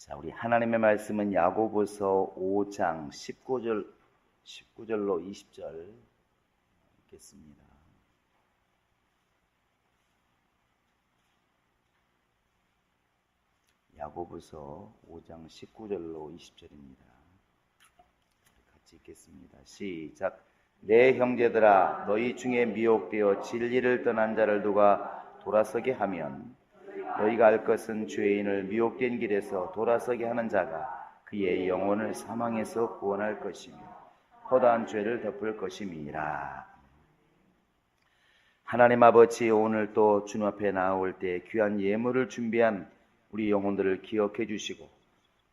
자, 우리 하나님의 말씀은 야고보서 5장 19절로 20절 읽겠습니다. 야고보서 5장 19절로 20절입니다. 같이 읽겠습니다. 시작. 내 형제들아, 너희 중에 미혹되어 진리를 떠난 자를 누가 돌아서게 하면 너희가 알 것은 죄인을 미혹된 길에서 돌아서게 하는 자가 그의 영혼을 사망에서 구원할 것이며 허다한 죄를 덮을 것임이라. 하나님 아버지, 오늘 또 주님 앞에 나올 때 귀한 예물을 준비한 우리 영혼들을 기억해 주시고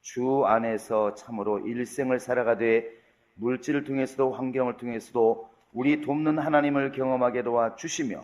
주 안에서 참으로 일생을 살아가되 물질을 통해서도 환경을 통해서도 우리 돕는 하나님을 경험하게 도와주시며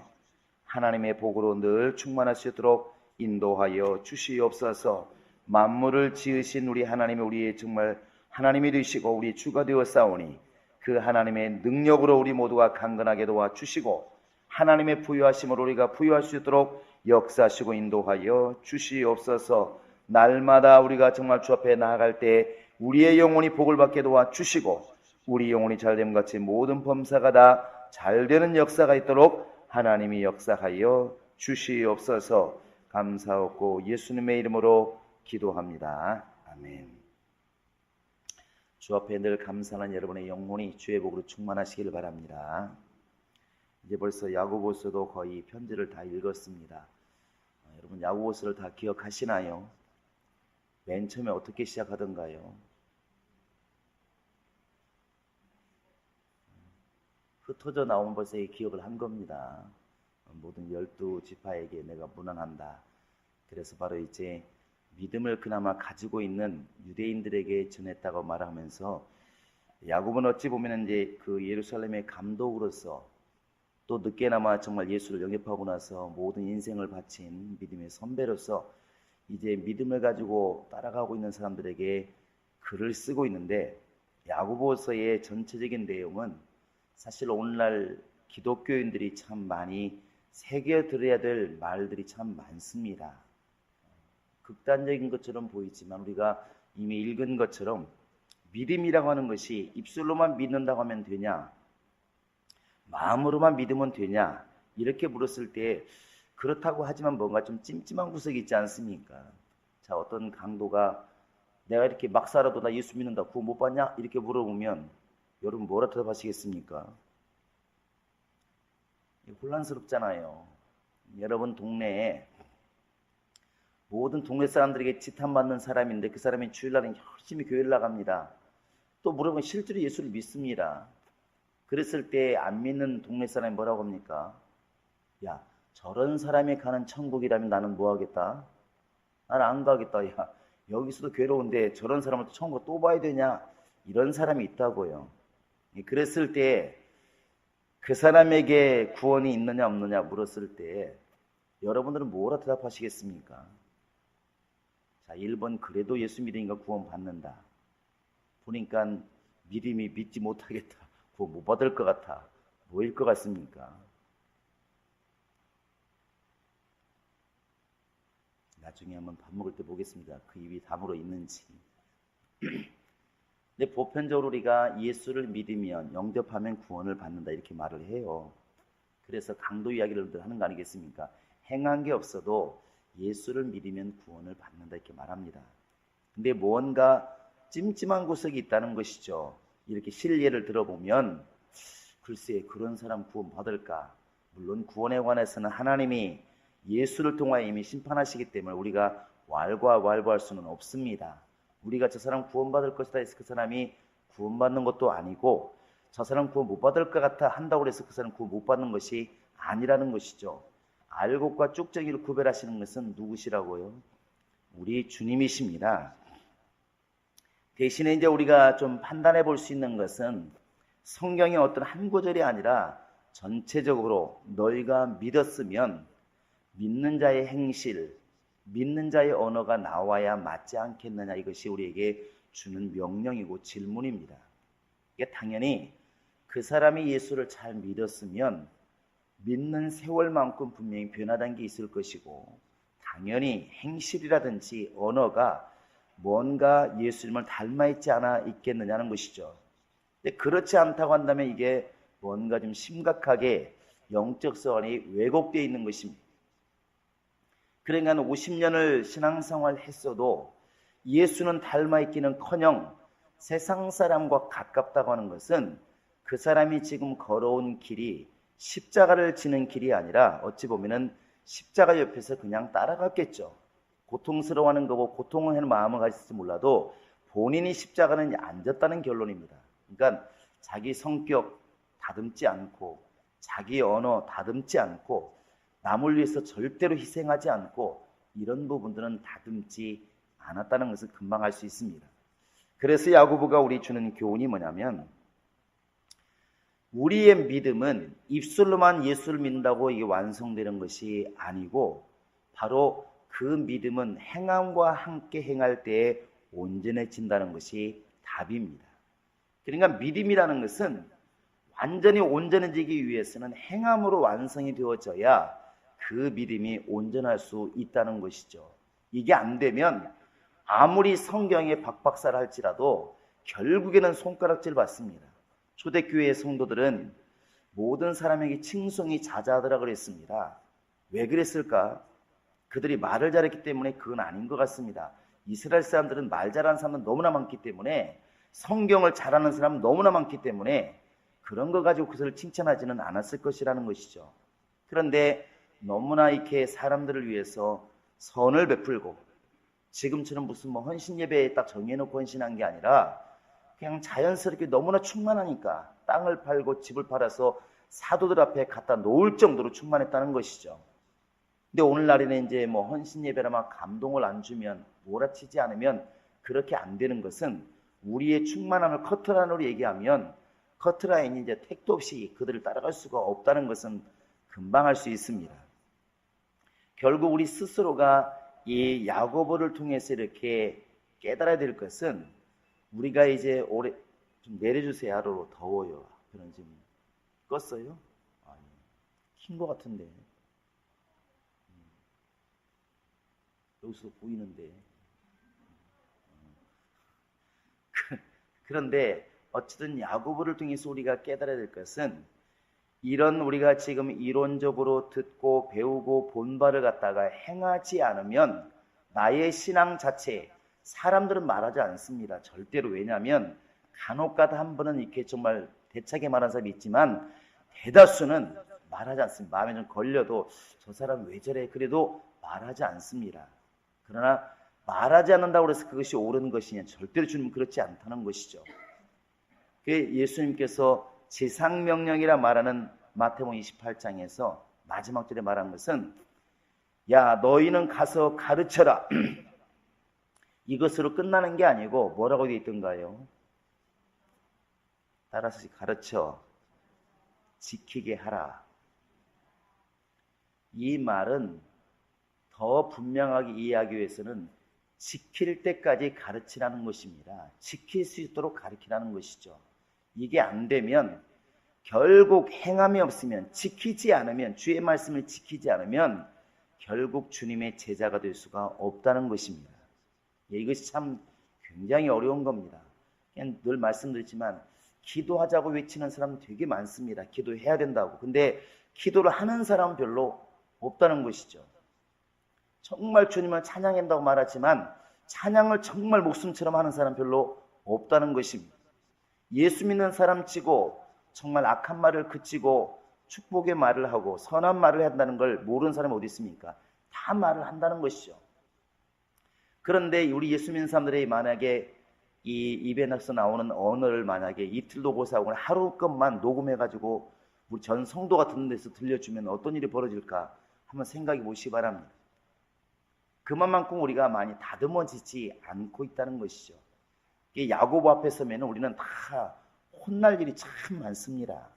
하나님의 복으로 늘 충만하시도록 인도하여 주시옵소서. 만물을 지으신 우리 하나님이 우리의 정말 하나님이 되시고 우리 주가 되었사오니 그 하나님의 능력으로 우리 모두가 강건하게 도와주시고 하나님의 부유하심으로 우리가 부유할 수 있도록 역사하시고 인도하여 주시옵소서. 날마다 우리가 정말 주 앞에 나아갈 때 우리의 영혼이 복을 받게 도와주시고 우리 영혼이 잘됨 같이 모든 범사가 다 잘되는 역사가 있도록 하나님이 역사하여 주시옵소서. 감사하고 예수님의 이름으로 기도합니다. 아멘. 주 앞에 늘 감사하는 여러분의 영혼이 주의 복으로 충만하시길 바랍니다. 이제 벌써 야고보서도 거의 편지를 다 읽었습니다. 여러분 야고보서를 다 기억하시나요? 맨 처음에 어떻게 시작하던가요? 흩어져 나오면 벌써 기억을 한 겁니다. 모든 12지파에게 내가 문안한다. 그래서 바로 이제 믿음을 그나마 가지고 있는 유대인들에게 전했다고 말하면서 야고보는 어찌 보면 이제 그 예루살렘의 감독으로서 또 늦게나마 정말 예수를 영접하고 나서 모든 인생을 바친 믿음의 선배로서 이제 믿음을 가지고 따라가고 있는 사람들에게 글을 쓰고 있는데 야고보서의 전체적인 내용은 사실 오늘날 기독교인들이 참 많이 새겨들어야 될 말들이 참 많습니다. 극단적인 것처럼 보이지만 우리가 이미 읽은 것처럼 믿음이라고 하는 것이 입술로만 믿는다고 하면 되냐, 마음으로만 믿으면 되냐 이렇게 물었을 때 그렇다고 하지만 뭔가 좀 찜찜한 구석이 있지 않습니까? 자, 어떤 강도가 내가 이렇게 막 살아도 나 예수 믿는다 구원 못 받냐? 이렇게 물어보면 여러분 뭐라 대답하시겠습니까? 혼란스럽잖아요. 여러분 동네에 모든 동네 사람들에게 지탄받는 사람인데 그 사람이 주일날은 열심히 교회를 나갑니다. 또 물어보면 실제로 예수를 믿습니다. 그랬을 때 안 믿는 동네 사람이 뭐라고 합니까? 야, 저런 사람이 가는 천국이라면 나는 뭐 하겠다? 나는 안 가겠다. 야, 여기서도 괴로운데 저런 사람을 또 천국 또 봐야 되냐? 이런 사람이 있다고요. 그랬을 때 그 사람에게 구원이 있느냐 없느냐 물었을 때 여러분들은 뭐라 대답하시겠습니까? 자, 1번 그래도 예수 믿으니까 구원 받는다. 보니까 믿음이 믿지 못하겠다. 구원 못 받을 것 같아. 뭐일 것 같습니까? 나중에 한번 밥 먹을 때 보겠습니다. 그 입이 담으로 있는지. 근데 보편적으로 우리가 예수를 믿으면 영접하면 구원을 받는다 이렇게 말을 해요. 그래서 강도 이야기를 하는 거 아니겠습니까? 행한 게 없어도 예수를 믿으면 구원을 받는다 이렇게 말합니다. 근데 뭔가 찜찜한 구석이 있다는 것이죠. 이렇게 실례를 들어보면 글쎄 그런 사람 구원 받을까? 물론 구원에 관해서는 하나님이 예수를 통하여 이미 심판하시기 때문에 우리가 왈가왈부할 수는 없습니다. 우리가 저 사람 구원받을 것이다 해서 그 사람이 구원받는 것도 아니고 저 사람 구원 못 받을 것 같아 한다고 해서 그 사람 구원 못 받는 것이 아니라는 것이죠. 알곡과 쭉정이를 구별하시는 것은 누구시라고요? 우리 주님이십니다. 대신에 이제 우리가 좀 판단해 볼 수 있는 것은 성경의 어떤 한 구절이 아니라 전체적으로 너희가 믿었으면 믿는 자의 행실, 믿는 자의 언어가 나와야 맞지 않겠느냐 이것이 우리에게 주는 명령이고 질문입니다. 이게 당연히 그 사람이 예수를 잘 믿었으면 믿는 세월만큼 분명히 변화된 게 있을 것이고 당연히 행실이라든지 언어가 뭔가 예수님을 닮아 있지 않아 있겠느냐는 것이죠. 근데 그렇지 않다고 한다면 이게 뭔가 좀 심각하게 영적 소원이 왜곡되어 있는 것입니다. 그러니까 50년을 신앙생활 했어도 예수는 닮아 있기는커녕 세상 사람과 가깝다고 하는 것은 그 사람이 지금 걸어온 길이 십자가를 지는 길이 아니라 어찌 보면은 십자가 옆에서 그냥 따라갔겠죠. 고통스러워하는 거고 고통을 하는 마음을 가질지 몰라도 본인이 십자가는 안 졌다는 결론입니다. 그러니까 자기 성격 다듬지 않고 자기 언어 다듬지 않고 남을 위해서 절대로 희생하지 않고 이런 부분들은 다듬지 않았다는 것을 금방 알 수 있습니다. 그래서 야고보가 우리 주는 교훈이 뭐냐면 우리의 믿음은 입술로만 예수를 믿는다고 이게 완성되는 것이 아니고 바로 그 믿음은 행함과 함께 행할 때에 온전해진다는 것이 답입니다. 그러니까 믿음이라는 것은 완전히 온전해지기 위해서는 행함으로 완성이 되어져야 그 믿음이 온전할 수 있다는 것이죠. 이게 안 되면 아무리 성경에 박박사를 할지라도 결국에는 손가락질 받습니다. 초대교회의 성도들은 모든 사람에게 칭송이 자자하더라 그랬습니다. 왜 그랬을까? 그들이 말을 잘했기 때문에 그건 아닌 것 같습니다. 이스라엘 사람들은 말 잘하는 사람은 너무나 많기 때문에 성경을 잘하는 사람은 너무나 많기 때문에 그런 거 가지고 그것을 칭찬하지는 않았을 것이라는 것이죠. 그런데 너무나 이렇게 사람들을 위해서 선을 베풀고 지금처럼 무슨 뭐 헌신 예배에 딱 정해놓고 헌신한 게 아니라 그냥 자연스럽게 너무나 충만하니까 땅을 팔고 집을 팔아서 사도들 앞에 갖다 놓을 정도로 충만했다는 것이죠. 근데 오늘날에는 이제 뭐 헌신 예배라 막 감동을 안 주면 몰아치지 않으면 그렇게 안 되는 것은 우리의 충만함을 커트라인으로 얘기하면 커트라인이 이제 택도 없이 그들을 따라갈 수가 없다는 것은 금방 알 수 있습니다. 결국 우리 스스로가 이 야고보를 통해서 이렇게 깨달아야 될 것은 우리가 이제 올해 좀 내려주세요. 하루로 더워요. 그런 지금 껐어요? 아니, 킨 것 같은데 여기서 보이는데 그런데 어쨌든 야고보를 통해서 우리가 깨달아야 될 것은 이런 우리가 지금 이론적으로 듣고 배우고 본 바를 갖다가 행하지 않으면 나의 신앙 자체 사람들은 말하지 않습니다. 절대로. 왜냐하면 간혹가다 한 번은 이렇게 정말 대차게 말하는 사람이 있지만 대다수는 말하지 않습니다. 마음에 좀 걸려도 저 사람 왜 저래 그래도 말하지 않습니다. 그러나 말하지 않는다고 해서 그것이 옳은 것이냐? 절대로 주님은 그렇지 않다는 것이죠. 예수님께서 지상명령이라 말하는 마태복음 28장에서 마지막 절에 말한 것은 야 너희는 가서 가르쳐라. 이것으로 끝나는 게 아니고 뭐라고 되어 있던가요? 따라서 가르쳐 지키게 하라. 이 말은 더 분명하게 이해하기 위해서는 지킬 때까지 가르치라는 것입니다. 지킬 수 있도록 가르치라는 것이죠. 이게 안 되면 결국 행함이 없으면 지키지 않으면 주의 말씀을 지키지 않으면 결국 주님의 제자가 될 수가 없다는 것입니다. 이것이 참 굉장히 어려운 겁니다. 그냥 늘 말씀드리지만 기도하자고 외치는 사람 되게 많습니다. 기도해야 된다고. 근데 기도를 하는 사람은 별로 없다는 것이죠. 정말 주님을 찬양한다고 말하지만 찬양을 정말 목숨처럼 하는 사람 별로 없다는 것입니다. 예수 믿는 사람 치고 정말 악한 말을 그치고 축복의 말을 하고 선한 말을 한다는 걸 모르는 사람이 어디 있습니까? 다 말을 한다는 것이죠. 그런데 우리 예수 믿는 사람들이 만약에 이 입에 나서 나오는 언어를 만약에 이틀 녹음하고 하루 것만 녹음해가지고 우리 전 성도가 듣는 데서 들려주면 어떤 일이 벌어질까 한번 생각해 보시기 바랍니다. 그만큼 우리가 많이 다듬어지지 않고 있다는 것이죠. 야고보 앞에 서면 우리는 다 혼날 일이 참 많습니다.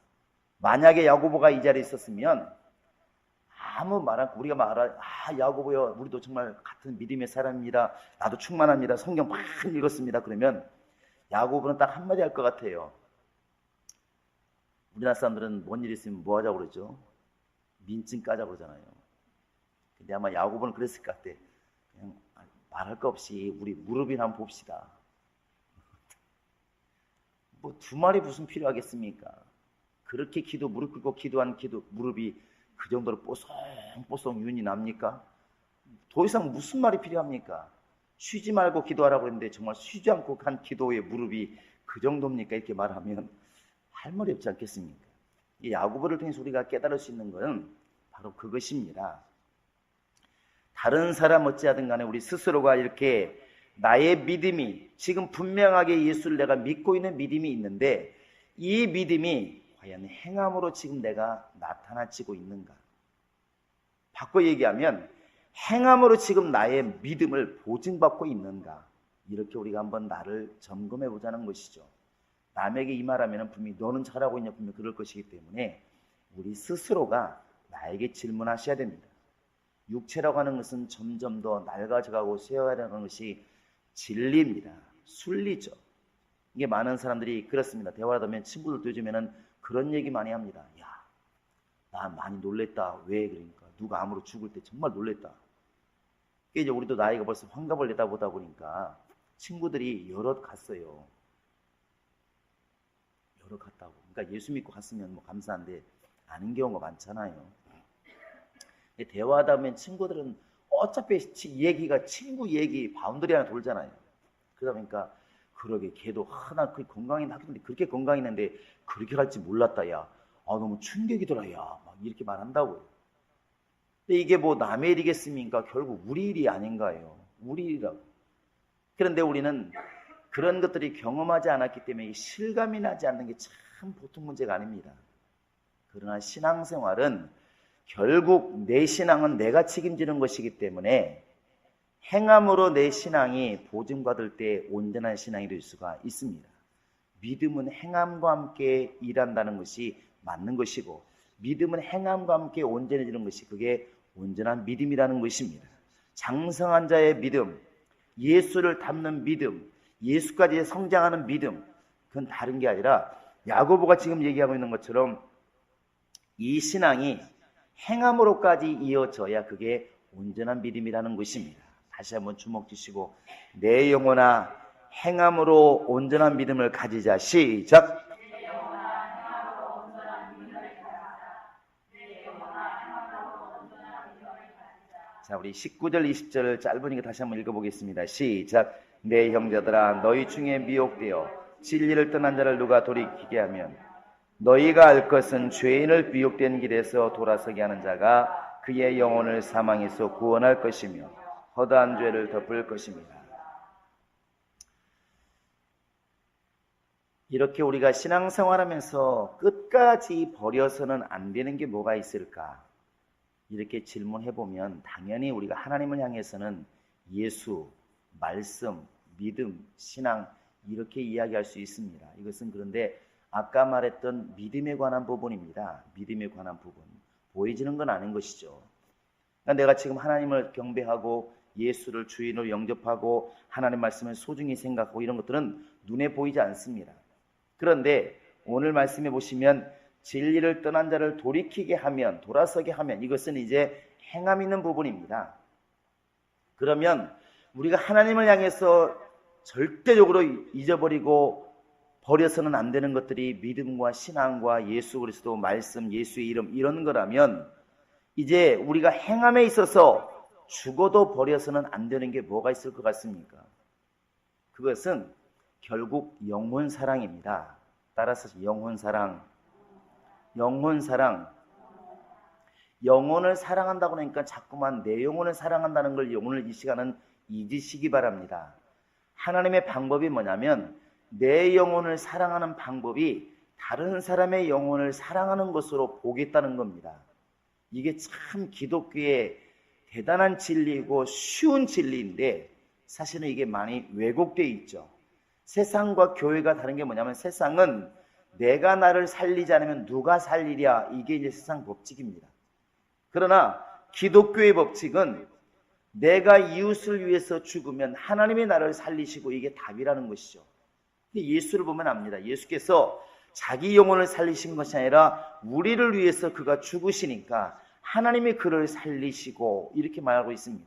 만약에 야고보가 이 자리에 있었으면 아무 말 않고 우리가 야고보요 우리도 정말 같은 믿음의 사람입니다. 나도 충만합니다. 성경 막 읽었습니다. 그러면 야고보는 딱 한마디 할 것 같아요. 우리나라 사람들은 뭔 일 있으면 뭐 하자고 그러죠? 민증 까자고 그러잖아요. 근데 아마 야고보는 그랬을 것 같아. 그냥 말할 거 없이 우리 무릎이나 한번 봅시다. 뭐 두 마리 무슨 필요하겠습니까? 그렇게 무릎 꿇고 기도한 무릎이 그 정도로 뽀송뽀송 윤이 납니까? 더 이상 무슨 말이 필요합니까? 쉬지 말고 기도하라고 했는데 정말 쉬지 않고 간 기도의 무릎이 그 정도입니까? 이렇게 말하면 할 말이 없지 않겠습니까? 이 야고보를 통해서 우리가 깨달을 수 있는 것은 바로 그것입니다. 다른 사람 어찌하든 간에 우리 스스로가 이렇게 나의 믿음이 지금 분명하게 예수를 내가 믿고 있는 믿음이 있는데 이 믿음이 과연 행함으로 지금 내가 나타나지고 있는가? 바꿔 얘기하면 행함으로 지금 나의 믿음을 보증받고 있는가? 이렇게 우리가 한번 나를 점검해 보자는 것이죠. 남에게 이 말하면 분명히 너는 잘하고 있냐 분명히 그럴 것이기 때문에 우리 스스로가 나에게 질문하셔야 됩니다. 육체라고 하는 것은 점점 더 낡아져가고 쇠어가는 것이 진리입니다. 순리죠. 이게 많은 사람들이 그렇습니다. 대화를 하면 친구들도 요즘에는 그런 얘기 많이 합니다. 야, 나 많이 놀랬다. 왜 그러니까? 누가 암으로 죽을 때 정말 놀랬다. 이제 우리도 나이가 벌써 환갑을 내다 보다 보니까 친구들이 여럿 갔어요. 여럿 갔다고. 그러니까 예수 믿고 갔으면 뭐 감사한데 아는 경우가 많잖아요. 대화하다 보면 친구들은 어차피 얘기가 친구 얘기 바운더리 하나 돌잖아요. 그러다 보니까 그러게 걔도 하나 건강했는데 하길래 그렇게 건강했는데 그렇게 갈지 몰랐다 야. 아 너무 충격이더라 야. 막 이렇게 말한다고요. 근데 이게 뭐 남의 일이겠습니까? 결국 우리 일이 아닌가요? 우리 일이라고. 그런데 우리는 그런 것들이 경험하지 않았기 때문에 실감이 나지 않는 게 참 보통 문제가 아닙니다. 그러나 신앙생활은 결국 내 신앙은 내가 책임지는 것이기 때문에 행함으로 내 신앙이 보증받을 때 온전한 신앙이 될 수가 있습니다. 믿음은 행함과 함께 일한다는 것이 맞는 것이고 믿음은 행함과 함께 온전해지는 것이 그게 온전한 믿음이라는 것입니다. 장성한 자의 믿음, 예수를 닮는 믿음, 예수까지 성장하는 믿음, 그건 다른 게 아니라 야고보가 지금 얘기하고 있는 것처럼 이 신앙이 행함으로까지 이어져야 그게 온전한 믿음이라는 것입니다. 다시 한번 주목 주시고 내 영혼아 행함으로 온전한 믿음을 가지자. 시작. 자, 우리 19절 20절 짧으니까 다시 한번 읽어보겠습니다. 시작. 내 형제들아 너희 중에 미혹되어 진리를 떠난 자를 누가 돌이키게 하면 너희가 알 것은 죄인을 미혹된 길에서 돌아서게 하는 자가 그의 영혼을 사망에서 구원할 것이며 허다한 죄를 덮을 것입니다. 이렇게 우리가 신앙생활하면서 끝까지 버려서는 안 되는 게 뭐가 있을까? 이렇게 질문해보면 당연히 우리가 하나님을 향해서는 예수, 말씀, 믿음, 신앙 이렇게 이야기할 수 있습니다. 이것은 그런데 아까 말했던 믿음에 관한 부분입니다. 믿음에 관한 부분. 보여지는 건 아닌 것이죠. 그러니까 내가 지금 하나님을 경배하고 예수를 주인으로 영접하고 하나님 말씀을 소중히 생각하고 이런 것들은 눈에 보이지 않습니다. 그런데 오늘 말씀해 보시면 진리를 떠난 자를 돌이키게 하면, 돌아서게 하면 이것은 이제 행함 있는 부분입니다. 그러면 우리가 하나님을 향해서 절대적으로 잊어버리고 버려서는 안 되는 것들이 믿음과 신앙과 예수 그리스도 말씀, 예수의 이름 이런 거라면 이제 우리가 행함에 있어서 죽어도 버려서는 안 되는 게 뭐가 있을 것 같습니까? 그것은 결국 영혼 사랑입니다. 따라서 영혼 사랑. 영혼을 사랑한다고 하니까 자꾸만 내 영혼을 사랑한다는 걸 오늘 이 시간은 잊으시기 바랍니다. 하나님의 방법이 뭐냐면 내 영혼을 사랑하는 방법이 다른 사람의 영혼을 사랑하는 것으로 보겠다는 겁니다. 이게 참 기독교의 대단한 진리이고 쉬운 진리인데 사실은 이게 많이 왜곡되어 있죠. 세상과 교회가 다른 게 뭐냐면 세상은 내가 나를 살리지 않으면 누가 살리랴 이게 이제 세상 법칙입니다. 그러나 기독교의 법칙은 내가 이웃을 위해서 죽으면 하나님이 나를 살리시고 이게 답이라는 것이죠. 예수를 보면 압니다. 예수께서 자기 영혼을 살리신 것이 아니라 우리를 위해서 그가 죽으시니까 하나님이 그를 살리시고 이렇게 말하고 있습니다.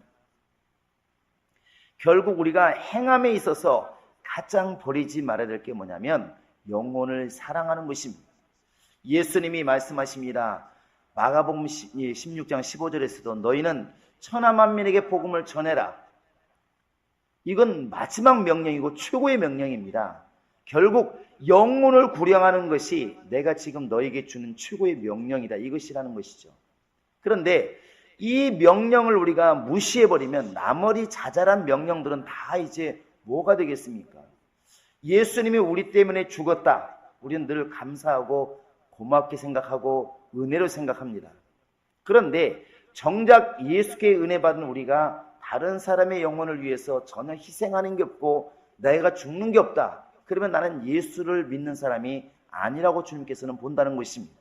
결국 우리가 행함에 있어서 가장 버리지 말아야 될 게 뭐냐면 영혼을 사랑하는 것입니다. 예수님이 말씀하십니다. 마가복음 16장 15절에서도 너희는 천하 만민에게 복음을 전해라. 이건 마지막 명령이고 최고의 명령입니다. 결국 영혼을 구령하는 것이 내가 지금 너에게 주는 최고의 명령이다. 이것이라는 것이죠. 그런데 이 명령을 우리가 무시해버리면 나머지 자잘한 명령들은 다 이제 뭐가 되겠습니까? 예수님이 우리 때문에 죽었다. 우리는 늘 감사하고 고맙게 생각하고 은혜로 생각합니다. 그런데 정작 예수께 은혜 받은 우리가 다른 사람의 영혼을 위해서 전혀 희생하는 게 없고 내가 죽는 게 없다. 그러면 나는 예수를 믿는 사람이 아니라고 주님께서는 본다는 것입니다.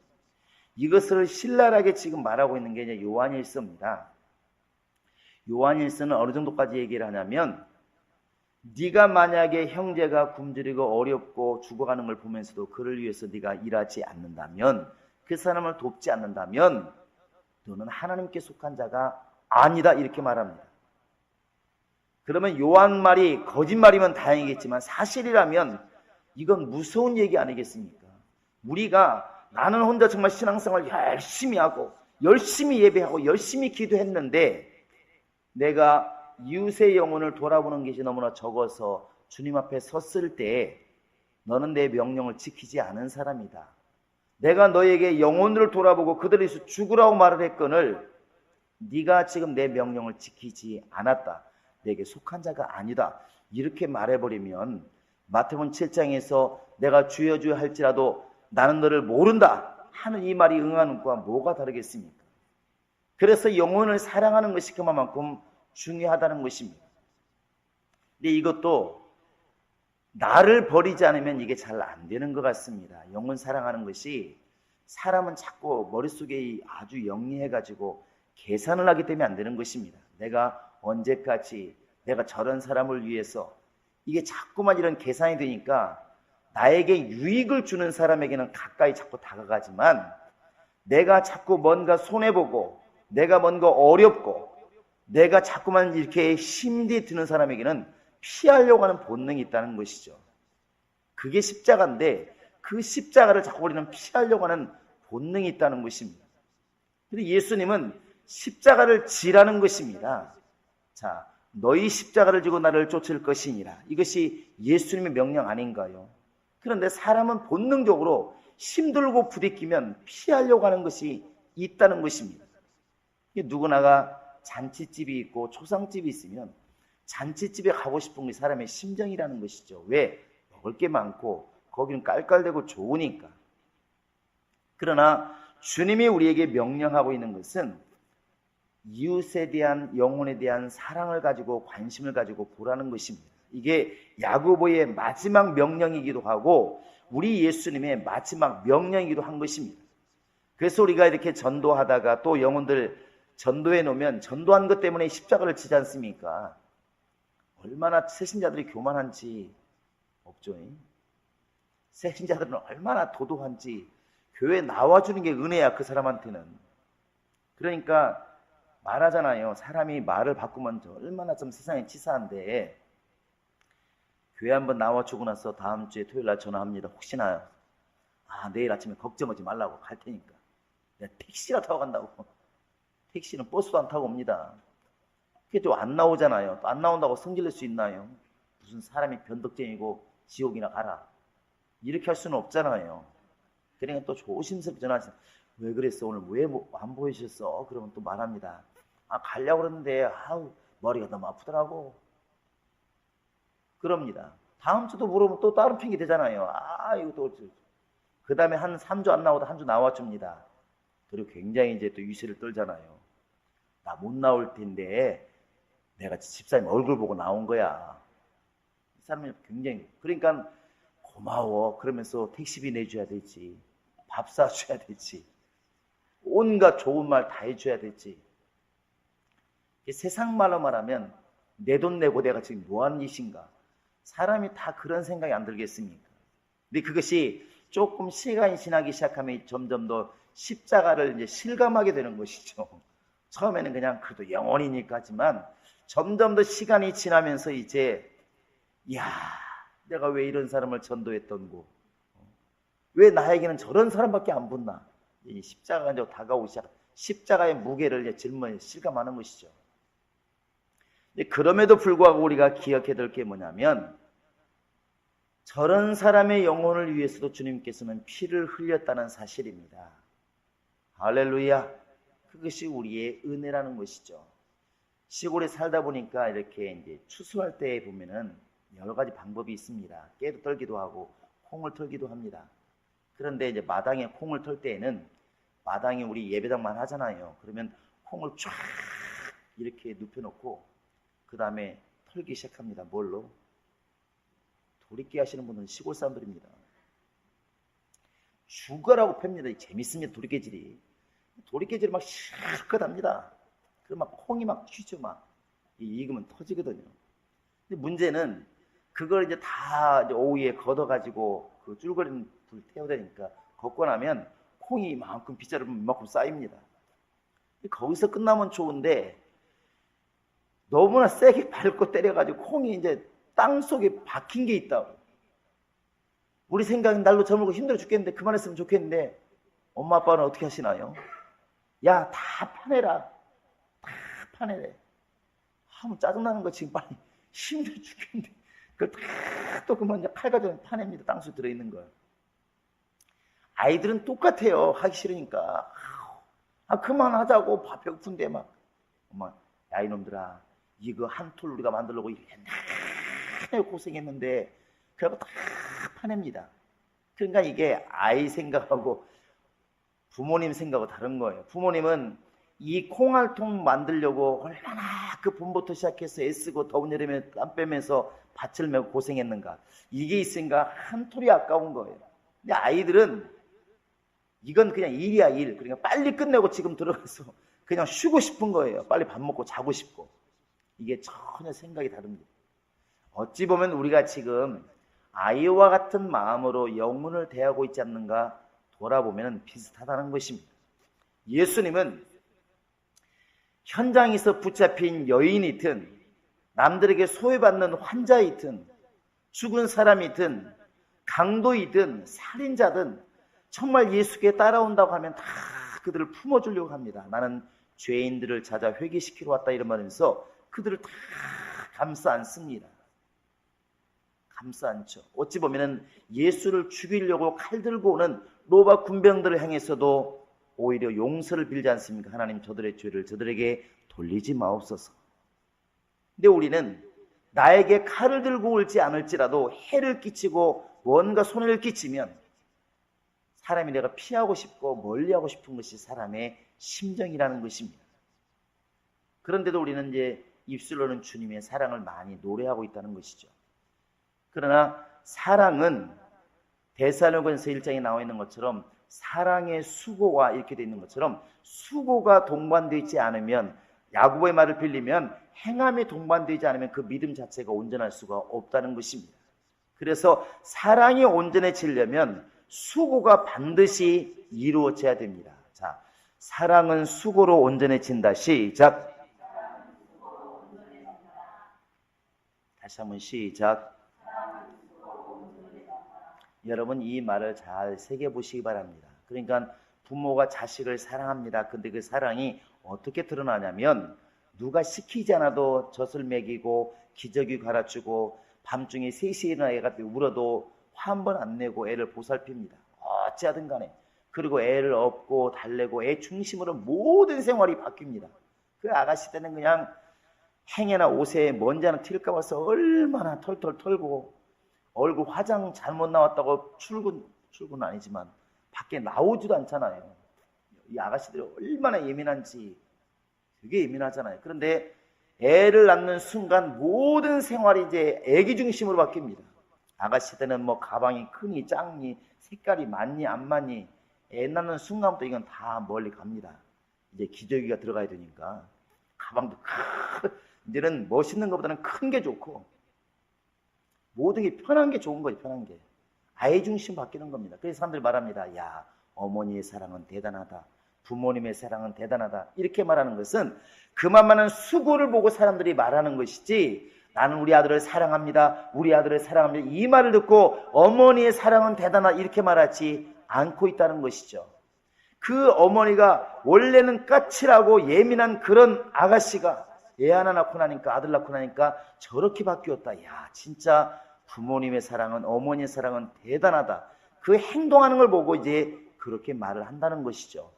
이것을 신랄하게 지금 말하고 있는 게 이제 요한일서입니다. 요한일서는 어느 정도까지 얘기를 하냐면 네가 만약에 형제가 굶주리고 어렵고 죽어가는 걸 보면서도 그를 위해서 네가 일하지 않는다면, 그 사람을 돕지 않는다면 너는 하나님께 속한 자가 아니다, 이렇게 말합니다. 그러면 요한 말이 거짓말이면 다행이겠지만 사실이라면 이건 무서운 얘기 아니겠습니까? 우리가 나는 혼자 정말 신앙생활 열심히 하고 열심히 예배하고 열심히 기도했는데 내가 이웃의 영혼을 돌아보는 것이 너무나 적어서 주님 앞에 섰을 때 너는 내 명령을 지키지 않은 사람이다. 내가 너에게 영혼들을 돌아보고 그들을 위해서 죽으라고 말을 했거늘 네가 지금 내 명령을 지키지 않았다. 내게 속한 자가 아니다. 이렇게 말해버리면 마태복음 7장에서 내가 주여 주여 할지라도 나는 너를 모른다 하는 이 말이 응하는 것과 뭐가 다르겠습니까? 그래서 영혼을 사랑하는 것이 그만큼 중요하다는 것입니다. 근데 이것도 나를 버리지 않으면 이게 잘 안 되는 것 같습니다. 영혼 사랑하는 것이 사람은 자꾸 머릿속에 아주 영리해가지고 계산을 하기 때문에 안 되는 것입니다. 내가 언제까지 내가 저런 사람을 위해서 이게 자꾸만 이런 계산이 되니까 나에게 유익을 주는 사람에게는 가까이 자꾸 다가가지만 내가 자꾸 뭔가 손해보고 내가 뭔가 어렵고 내가 자꾸만 이렇게 힘이 드는 사람에게는 피하려고 하는 본능이 있다는 것이죠. 그게 십자가인데 그 십자가를 자꾸 우리는 피하려고 하는 본능이 있다는 것입니다. 그런데 예수님은 십자가를 지라는 것입니다. 자, 너희 십자가를 지고 나를 쫓을 것이니라. 이것이 예수님의 명령 아닌가요? 그런데 사람은 본능적으로 힘들고 부딪히면 피하려고 하는 것이 있다는 것입니다. 누구나가 잔치집이 있고 초상집이 있으면 잔치집에 가고 싶은 게 사람의 심정이라는 것이죠. 왜? 먹을 게 많고 거기는 깔깔대고 좋으니까. 그러나 주님이 우리에게 명령하고 있는 것은 이웃에 대한 영혼에 대한 사랑을 가지고 관심을 가지고 보라는 것입니다. 이게 야고보의 마지막 명령이기도 하고 우리 예수님의 마지막 명령이기도 한 것입니다. 그래서 우리가 이렇게 전도하다가 또 영혼들 전도해 놓으면 전도한 것 때문에 십자가를 지지 않습니까? 얼마나 새신자들이 교만한지 없죠. 새신자들은 얼마나 도도한지 교회에 나와주는 게 은혜야, 그 사람한테는. 그러니까 말하잖아요. 사람이 말을 바꾸면 얼마나 좀 세상에 치사한데 교회 한번 나와주고 나서 다음 주에 토요일 날 전화합니다. 혹시나 내일 아침에 걱정하지 말라고 갈 테니까. 내가 택시가 타고 간다고. 택시는 버스도 안 타고 옵니다. 그게 또 안 나오잖아요. 또 안 나온다고 성질낼 수 있나요? 무슨 사람이 변덕쟁이고 지옥이나 가라. 이렇게 할 수는 없잖아요. 그러니까 또 조심스럽게 전화하시면 왜 그랬어? 오늘 왜 안 보이셨어? 그러면 또 말합니다. 가려고 그러는데 머리가 너무 아프더라고. 그럽니다. 다음 주도 물어보면 또 다른 핑계 되잖아요. 이거 또 그 다음에 한 3주 안 나오다 한 주 나와줍니다. 그리고 굉장히 이제 또 위세를 떨잖아요. 나 못 나올 텐데 내가 집사님 얼굴 보고 나온 거야. 이 사람이 굉장히, 그러니까 고마워 그러면서 택시비 내줘야 되지, 밥 사줘야 되지, 온갖 좋은 말 다 해줘야 되지. 세상 말로 말하면 내 돈 내고 내가 지금 뭐하는 짓인가. 사람이 다 그런 생각이 안 들겠습니까? 근데 그것이 조금 시간이 지나기 시작하면 점점 더 십자가를 이제 실감하게 되는 것이죠. 처음에는 그냥 그래도 영원이니까 하지만 점점 더 시간이 지나면서 이제 야, 내가 왜 이런 사람을 전도했던고, 왜 나에게는 저런 사람밖에 안 붙나. 이 십자가가 이제 다가오기 시작, 십자가의 무게를 이제 짊어 실감하는 것이죠. 그럼에도 불구하고 우리가 기억해야 될 게 뭐냐면, 저런 사람의 영혼을 위해서도 주님께서는 피를 흘렸다는 사실입니다. 할렐루야. 그것이 우리의 은혜라는 것이죠. 시골에 살다 보니까 이렇게 이제 추수할 때 보면은 여러 가지 방법이 있습니다. 깨도 털기도 하고 콩을 털기도 합니다. 그런데 이제 마당에 콩을 털 때에는, 마당에 우리 예배당만 하잖아요. 그러면 콩을 쫙 이렇게 눕혀놓고 그 다음에 털기 시작합니다. 뭘로? 도리깨 하시는 분은 시골 사람들입니다. 죽어라고 팹니다. 재밌습니다. 도리깨질이. 도리깨질이 막 시작합니다. 그럼 막 콩이 막 튀죠. 막 익으면 터지거든요. 근데 문제는 그걸 이제 다 이제 오후에 걷어가지고 그 줄거리는 불 태워야 되니까 걷고 나면 콩이 이만큼 빗자루 이만큼 쌓입니다. 거기서 끝나면 좋은데 너무나 세게 밟고 때려가지고 콩이 이제 땅 속에 박힌 게 있다고. 우리 생각은 날로 저물고 힘들어 죽겠는데 그만했으면 좋겠는데, 엄마 아빠는 어떻게 하시나요? 야, 다 파내라. 다 파내래. 뭐 짜증나는 거 지금 빨리 힘들어 죽겠는데 그걸 다 또 그만 이제 칼 가지고 파냅니다. 땅 속에 들어있는 걸. 아이들은 똑같아요. 하기 싫으니까. 그만하자고. 밥 배고픈데 막. 엄마, 야 이놈들아, 이거 한 톨 우리가 만들려고 옛날에 고생했는데 그러고 다 파냅니다. 그러니까 이게 아이 생각하고 부모님 생각하고 다른 거예요. 부모님은 이 콩알통 만들려고 얼마나 그 봄부터 시작해서 애쓰고 더운 여름에 땀 빼면서 밭을 메고 고생했는가. 이게 있으니까 한 톨이 아까운 거예요. 근데 아이들은 이건 그냥 일이야, 일. 그러니까 빨리 끝내고 지금 들어가서 그냥 쉬고 싶은 거예요. 빨리 밥 먹고 자고 싶고. 이게 전혀 생각이 다릅니다. 어찌 보면 우리가 지금 아이와 같은 마음으로 영혼을 대하고 있지 않는가 돌아보면 비슷하다는 것입니다. 예수님은 현장에서 붙잡힌 여인이든 남들에게 소외받는 환자이든 죽은 사람이든 강도이든 살인자든 정말 예수께 따라온다고 하면 다 그들을 품어주려고 합니다. 나는 죄인들을 찾아 회개시키러 왔다 이러면서 그들을 다 감싸 안습니다. 감싸 안죠. 어찌 보면 예수를 죽이려고 칼 들고 오는 로마 군병들을 향해서도 오히려 용서를 빌지 않습니까? 하나님, 저들의 죄를 저들에게 돌리지 마옵소서. 근데 우리는 나에게 칼을 들고 올지 않을지라도 해를 끼치고 뭔가 손해를 끼치면 사람이 내가 피하고 싶고 멀리하고 싶은 것이 사람의 심정이라는 것입니다. 그런데도 우리는 이제 입술로는 주님의 사랑을 많이 노래하고 있다는 것이죠. 그러나 사랑은 데살로니가서 1장에 나와 있는 것처럼 사랑의 수고가 이렇게 되어 있는 것처럼 수고가 동반되어 있지 않으면, 야고보의 말을 빌리면 행함이 동반되지 않으면 그 믿음 자체가 온전할 수가 없다는 것입니다. 그래서 사랑이 온전해지려면 수고가 반드시 이루어져야 됩니다. 자, 사랑은 수고로 온전해진다. 시작. 다시 한번 시작. 여러분 이 말을 잘 새겨보시기 바랍니다. 그러니까 부모가 자식을 사랑합니다. 근데 그 사랑이 어떻게 드러나냐면 누가 시키지 않아도 젖을 먹이고 기저귀 갈아주고 밤중에 3시에 일어나 애가 울어도 화 한 번 안 내고 애를 보살핍니다. 어찌하든 간에. 그리고 애를 업고 달래고 애 중심으로 모든 생활이 바뀝니다. 그 아가씨 때는 그냥 행여나 옷에 먼지 하나 튈까 봐서 얼마나 털털 털고 얼굴 화장 잘못 나왔다고 출근 아니지만 밖에 나오지도 않잖아요. 이 아가씨들이 얼마나 예민한지 되게 예민하잖아요. 그런데 애를 낳는 순간 모든 생활이 이제 애기 중심으로 바뀝니다. 아가씨 때는 뭐 가방이 크니 작니 색깔이 많니 안 많니 애 낳는 순간부터 이건 다 멀리 갑니다. 이제 기저귀가 들어가야 되니까 가방도 이제는 멋있는 것보다는 큰 게 좋고 모든 게 편한 게 좋은 거예요. 편한 게. 아이 중심 바뀌는 겁니다. 그래서 사람들이 말합니다. 야, 어머니의 사랑은 대단하다. 부모님의 사랑은 대단하다. 이렇게 말하는 것은 그만한 수고를 보고 사람들이 말하는 것이지, 나는 우리 아들을 사랑합니다, 우리 아들을 사랑합니다, 이 말을 듣고 어머니의 사랑은 대단하다 이렇게 말하지 않고 있다는 것이죠. 그 어머니가 원래는 까칠하고 예민한 그런 아가씨가 애 하나 낳고 나니까, 아들 낳고 나니까 저렇게 바뀌었다. 야, 진짜 부모님의 사랑은, 어머니의 사랑은 대단하다. 그 행동하는 걸 보고 이제 그렇게 말을 한다는 것이죠.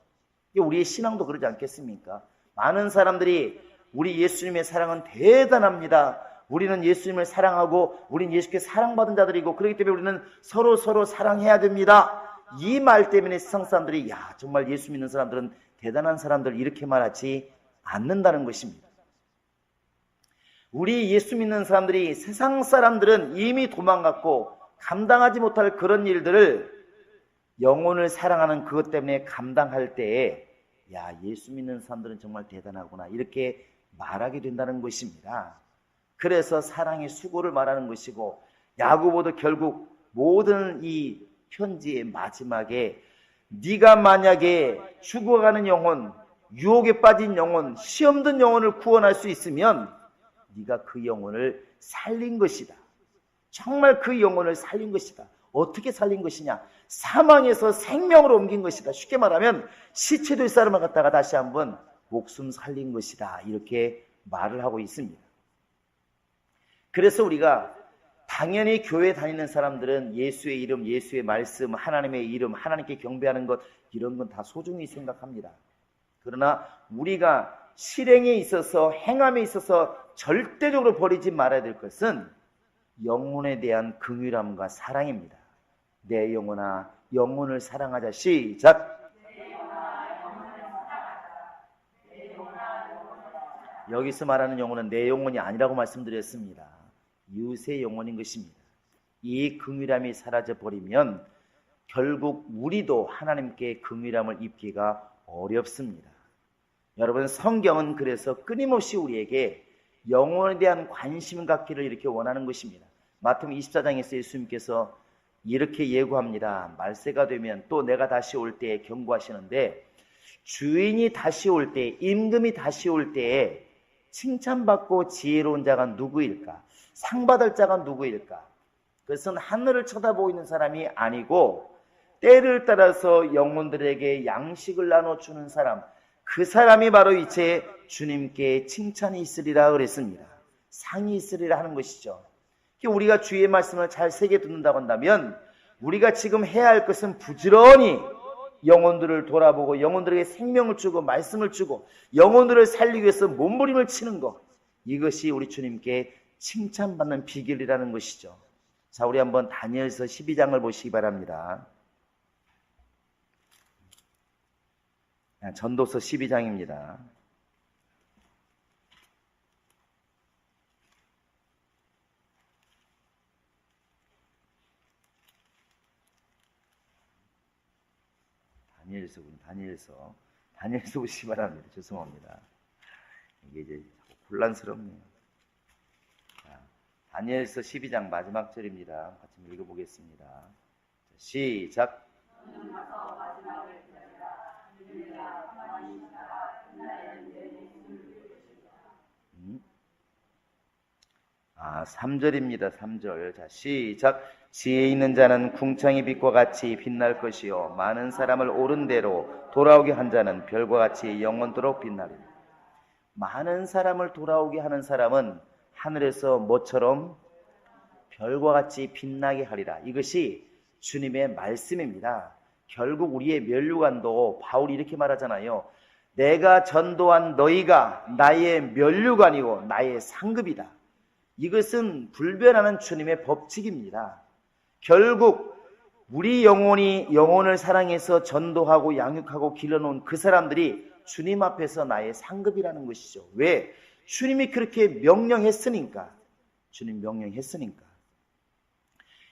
우리의 신앙도 그러지 않겠습니까? 많은 사람들이 우리 예수님의 사랑은 대단합니다, 우리는 예수님을 사랑하고 우리는 예수께 사랑받은 자들이고 그렇기 때문에 우리는 서로 사랑해야 됩니다, 이 말 때문에 세상 사람들이 야, 정말 예수 믿는 사람들은 대단한 사람들 이렇게 말하지 않는다는 것입니다. 우리 예수 믿는 사람들이, 세상 사람들은 이미 도망갔고 감당하지 못할 그런 일들을 영혼을 사랑하는 그것 때문에 감당할 때에 야, 예수 믿는 사람들은 정말 대단하구나 이렇게 말하게 된다는 것입니다. 그래서 사랑의 수고를 말하는 것이고, 야고보도 결국 모든 이 편지의 마지막에 네가 만약에 죽어가는 영혼, 유혹에 빠진 영혼, 시험 든 영혼을 구원할 수 있으면 네가 그 영혼을 살린 것이다. 정말 그 영혼을 살린 것이다. 어떻게 살린 것이냐? 사망에서 생명으로 옮긴 것이다. 쉽게 말하면 시체 될 사람을 갖다가 다시 한번 목숨 살린 것이다. 이렇게 말을 하고 있습니다. 그래서 우리가 당연히 교회 다니는 사람들은 예수의 이름, 예수의 말씀, 하나님의 이름, 하나님께 경배하는 것, 이런 건 다 소중히 생각합니다. 그러나 우리가 실행에 있어서, 행함에 있어서 절대적으로 버리지 말아야 될 것은 영혼에 대한 긍휼함과 사랑입니다. 내 영혼아, 영혼을 사랑하자. 시작! 여기서 말하는 영혼은 내 영혼이 아니라고 말씀드렸습니다. 이웃의 영혼인 것입니다. 이 긍휼함이 사라져버리면 결국 우리도 하나님께 긍휼함을 입기가 어렵습니다. 여러분, 성경은 그래서 끊임없이 우리에게 영혼에 대한 관심을 갖기를 이렇게 원하는 것입니다. 마태복음 24장에서 예수님께서 이렇게 예고합니다. 말세가 되면 또 내가 다시 올 때에 경고하시는데, 주인이 다시 올 때, 임금이 다시 올 때에 칭찬받고 지혜로운 자가 누구일까? 상 받을 자가 누구일까? 그것은 하늘을 쳐다보고 있는 사람이 아니고 때를 따라서 영혼들에게 양식을 나눠주는 사람, 그 사람이 바로 이제 주님께 칭찬이 있으리라 그랬습니다. 상이 있으리라 하는 것이죠. 우리가 주의 말씀을 잘 새겨 듣는다고 한다면 우리가 지금 해야 할 것은 부지런히 영혼들을 돌아보고 영혼들에게 생명을 주고 말씀을 주고 영혼들을 살리기 위해서 몸부림을 치는 것, 이것이 우리 주님께 칭찬받는 비결이라는 것이죠. 자, 우리 한번 다니엘서 12장을 보시기 바랍니다. 전도서 12장입니다. 다니엘서 보시기 바랍니다. 죄송합니다. 이게 이제 혼란스럽네요. 자, 다니엘서 12장 마지막 절입니다. 같이 읽어보겠습니다. 자, 시작. 아, 3절입니다. 3절. 자, 시작. 지혜 있는 자는 궁창의 빛과 같이 빛날 것이요 많은 사람을 옳은 대로 돌아오게 한 자는 별과 같이 영원토록 빛나리라. 많은 사람을 돌아오게 하는 사람은 하늘에서 뭐처럼? 별과 같이 빛나게 하리라. 이것이 주님의 말씀입니다. 결국 우리의 면류관도 바울이 이렇게 말하잖아요. 내가 전도한 너희가 나의 면류관이고 나의 상급이다. 이것은 불변하는 주님의 법칙입니다. 결국 우리 영혼을 사랑해서 전도하고 양육하고 길러놓은 그 사람들이 주님 앞에서 나의 상급이라는 것이죠. 왜? 주님이 그렇게 명령했으니까. 주님 명령했으니까.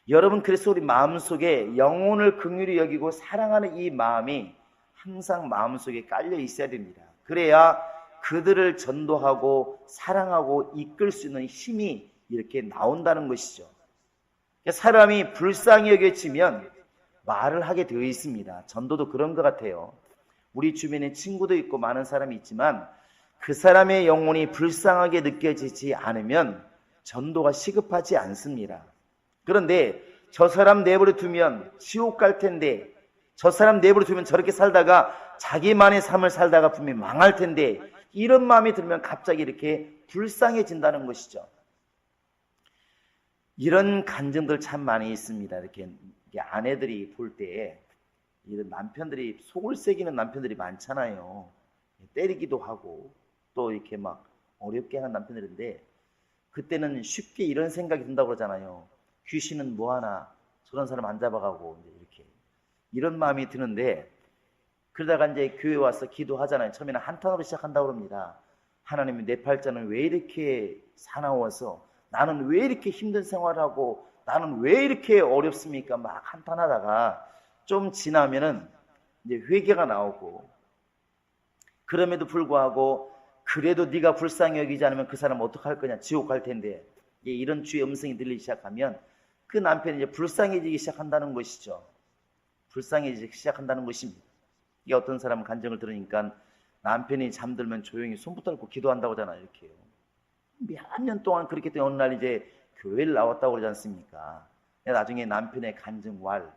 여러분, 그래서 우리 마음속에 영혼을 긍휼히 여기고 사랑하는 이 마음이 항상 마음속에 깔려 있어야 됩니다. 그래야 그들을 전도하고 사랑하고 이끌 수 있는 힘이 이렇게 나온다는 것이죠. 사람이 불쌍히 여겨지면 말을 하게 되어 있습니다. 전도도 그런 것 같아요. 우리 주변에 친구도 있고 많은 사람이 있지만 그 사람의 영혼이 불쌍하게 느껴지지 않으면 전도가 시급하지 않습니다. 그런데 저 사람 내버려 두면 지옥 갈 텐데, 저 사람 내버려 두면 저렇게 살다가 자기만의 삶을 살다가 분명히 망할 텐데, 이런 마음이 들면 갑자기 이렇게 불쌍해진다는 것이죠. 이런 간증들 참 많이 있습니다. 이렇게 아내들이 볼 때 이런 남편들이 속을 새기는 남편들이 많잖아요. 때리기도 하고 또 이렇게 막 어렵게 하는 남편들인데, 그때는 쉽게 이런 생각이 든다고 그러잖아요. 귀신은 뭐하나 저런 사람 안 잡아가고 이렇게 이런 마음이 드는데, 그러다가 이제 교회 와서 기도하잖아요. 처음에는 한탄으로 시작한다고 합니다. 하나님이 내 팔자는 왜 이렇게 사나워서, 나는 왜 이렇게 힘든 생활을 하고, 나는 왜 이렇게 어렵습니까? 막 한탄하다가 좀 지나면은 이제 회개가 나오고, 그럼에도 불구하고 그래도 네가 불쌍히 여기지 않으면 그 사람 어떡할 거냐, 지옥 갈 텐데, 이런 주의 음성이 들리기 시작하면 그 남편이 이제 불쌍해지기 시작한다는 것이죠. 불쌍해지기 시작한다는 것입니다. 이게 어떤 사람은 간증을 들으니까 남편이 잠들면 조용히 손 붙들고 기도한다고 하잖아요. 이렇게요. 몇 년 동안 그렇게 했더니 어느 날 이제 교회를 나왔다고 그러지 않습니까? 나중에 남편의 간증활,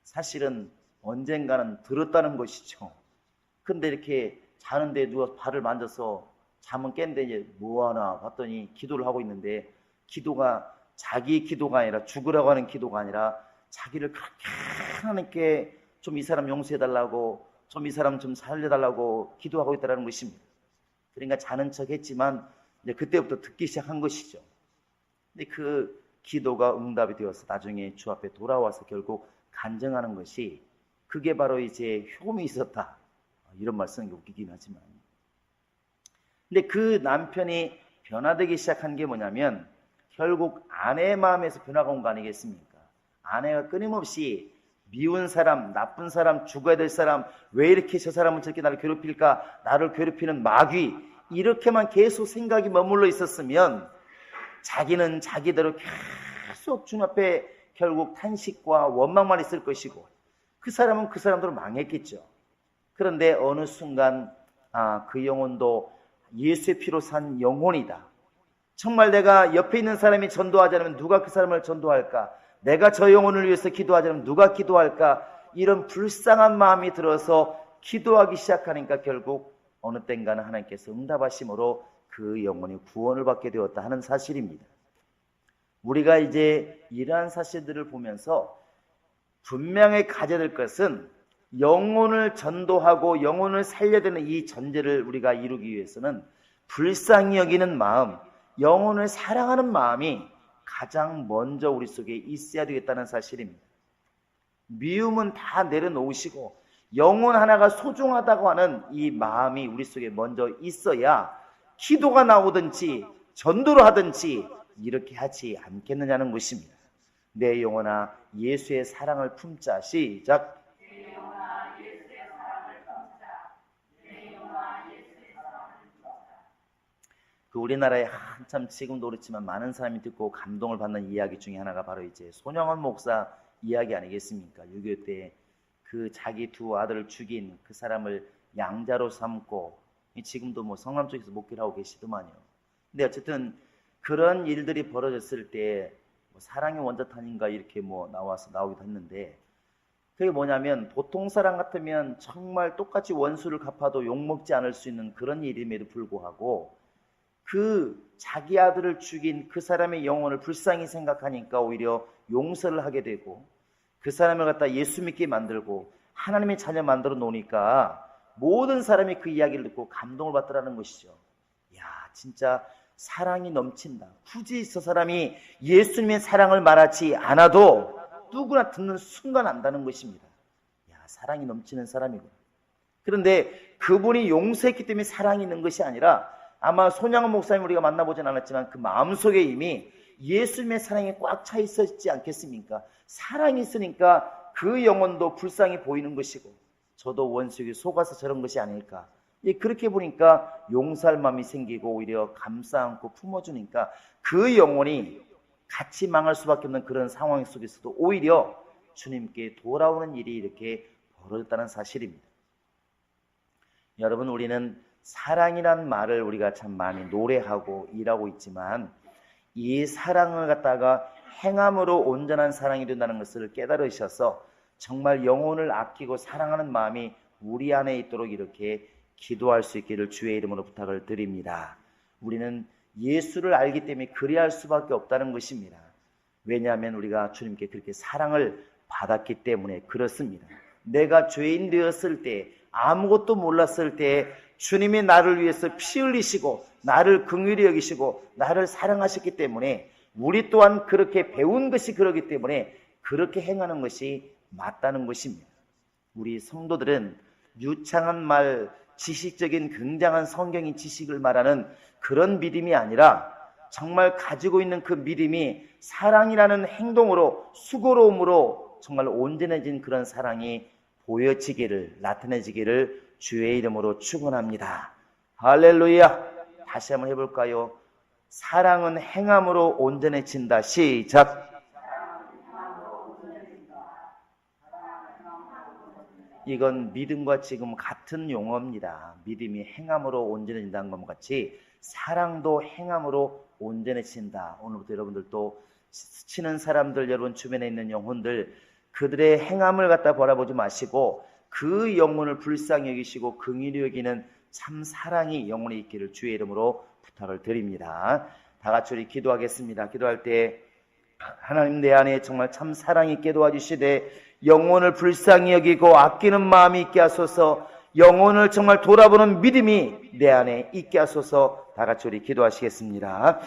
사실은 언젠가는 들었다는 것이죠. 근데 이렇게 자는데 누가 발을 만져서 잠은 깼는데 이제 뭐하나 봤더니 기도를 하고 있는데, 기도가 자기 기도가 아니라, 죽으라고 하는 기도가 아니라 자기를 그렇게 하나님께 좀 이 사람 용서해달라고, 좀 이 사람 좀 살려달라고 기도하고 있다는 것입니다. 그러니까 자는 척 했지만 이제 그때부터 듣기 시작한 것이죠. 근데 그 기도가 응답이 되어서 나중에 주 앞에 돌아와서 결국 간증하는 것이, 그게 바로 이제 효험이 있었다. 이런 말씀이 웃기긴 하지만. 근데 그 남편이 변화되기 시작한 게 뭐냐면, 결국 아내의 마음에서 변화가 온 거 아니겠습니까? 아내가 끊임없이 미운 사람, 나쁜 사람, 죽어야 될 사람, 왜 이렇게 저 사람은 저렇게 나를 괴롭힐까, 나를 괴롭히는 마귀, 이렇게만 계속 생각이 머물러 있었으면 자기는 자기대로 계속 주님 앞에 결국 탄식과 원망만 있을 것이고, 그 사람은 그 사람대로 망했겠죠. 그런데 어느 순간 그 영혼도 예수의 피로 산 영혼이다. 정말 내가 옆에 있는 사람이 전도하지 않으면 누가 그 사람을 전도할까? 내가 저 영혼을 위해서 기도하지 않으면 누가 기도할까? 이런 불쌍한 마음이 들어서 기도하기 시작하니까 결국 어느 땐가는 하나님께서 응답하심으로 그 영혼이 구원을 받게 되었다 하는 사실입니다. 우리가 이제 이러한 사실들을 보면서 분명히 가져야 될 것은, 영혼을 전도하고 영혼을 살려야 되는 이 전제를 우리가 이루기 위해서는 불쌍히 여기는 마음, 영혼을 사랑하는 마음이 가장 먼저 우리 속에 있어야 되겠다는 사실입니다. 미움은 다 내려놓으시고 영혼 하나가 소중하다고 하는 이 마음이 우리 속에 먼저 있어야 기도가 나오든지 전도를 하든지 이렇게 하지 않겠느냐는 것입니다. 내 영혼아 예수의 사랑을 품자. 시작. 그 우리나라에 한참 지금도 그렇지만 많은 사람이 듣고 감동을 받는 이야기 중에 하나가 바로 이제 손영원 목사 이야기 아니겠습니까? 6.25 때 그 자기 두 아들을 죽인 그 사람을 양자로 삼고, 지금도 뭐 성남 쪽에서 목회를 하고 계시더만요. 근데 어쨌든 그런 일들이 벌어졌을 때 뭐 사랑의 원자탄인가 이렇게 뭐 나오기도 했는데, 그게 뭐냐면 보통 사람 같으면 정말 똑같이 원수를 갚아도 욕먹지 않을 수 있는 그런 일임에도 불구하고 그 자기 아들을 죽인 그 사람의 영혼을 불쌍히 생각하니까 오히려 용서를 하게 되고, 그 사람을 갖다 예수 믿게 만들고 하나님의 자녀 만들어 놓으니까 모든 사람이 그 이야기를 듣고 감동을 받더라는 것이죠. 야, 진짜 사랑이 넘친다. 굳이 저 사람이 예수님의 사랑을 말하지 않아도 누구나 듣는 순간 안다는 것입니다. 야, 사랑이 넘치는 사람이구나. 그런데 그분이 용서했기 때문에 사랑이 있는 것이 아니라, 아마 손양원 목사님 우리가 만나보진 않았지만 그 마음속에 이미 예수님의 사랑이 꽉 차 있었지 않겠습니까? 사랑이 있으니까 그 영혼도 불쌍히 보이는 것이고, 저도 원수에게 속아서 저런 것이 아닐까. 그렇게 보니까 용서할 마음이 생기고 오히려 감싸 안고 품어주니까 그 영혼이 같이 망할 수밖에 없는 그런 상황 속에서도 오히려 주님께 돌아오는 일이 이렇게 벌어졌다는 사실입니다. 여러분, 우리는 사랑이란 말을 우리가 참 많이 노래하고 일하고 있지만 이 사랑을 갖다가 행함으로 온전한 사랑이 된다는 것을 깨달으셔서 정말 영혼을 아끼고 사랑하는 마음이 우리 안에 있도록 이렇게 기도할 수 있기를 주의 이름으로 부탁을 드립니다. 우리는 예수를 알기 때문에 그리할 수밖에 없다는 것입니다. 왜냐하면 우리가 주님께 그렇게 사랑을 받았기 때문에 그렇습니다. 내가 죄인 되었을 때, 아무것도 몰랐을 때 주님이 나를 위해서 피 흘리시고 나를 긍휼히 여기시고 나를 사랑하셨기 때문에 우리 또한 그렇게 배운 것이 그러기 때문에 그렇게 행하는 것이 맞다는 것입니다. 우리 성도들은 유창한 말, 지식적인 굉장한 성경의 지식을 말하는 그런 믿음이 아니라 정말 가지고 있는 그 믿음이 사랑이라는 행동으로, 수고로움으로 정말 온전해진 그런 사랑이 보여지기를, 나타내지기를 주의 이름으로 축원합니다. 할렐루야. 다시 한번 해볼까요? 사랑은 행함으로 온전해진다. 시작. 이건 믿음과 지금 같은 용어입니다. 믿음이 행함으로 온전해진다는 것 같이 사랑도 행함으로 온전해진다. 오늘부터 여러분들도 스치는 사람들, 여러분 주변에 있는 영혼들, 그들의 행함을 갖다 바라보지 마시고 그 영혼을 불쌍히 여기시고 긍휼히 여기는 참 사랑이 영혼에 있기를 주의 이름으로 부탁을 드립니다. 다 같이 우리 기도하겠습니다. 기도할 때 하나님 내 안에 정말 참 사랑이 있게 도와주시되 영혼을 불쌍히 여기고 아끼는 마음이 있게 하소서. 영혼을 정말 돌아보는 믿음이 내 안에 있게 하소서. 다 같이 우리 기도하시겠습니다.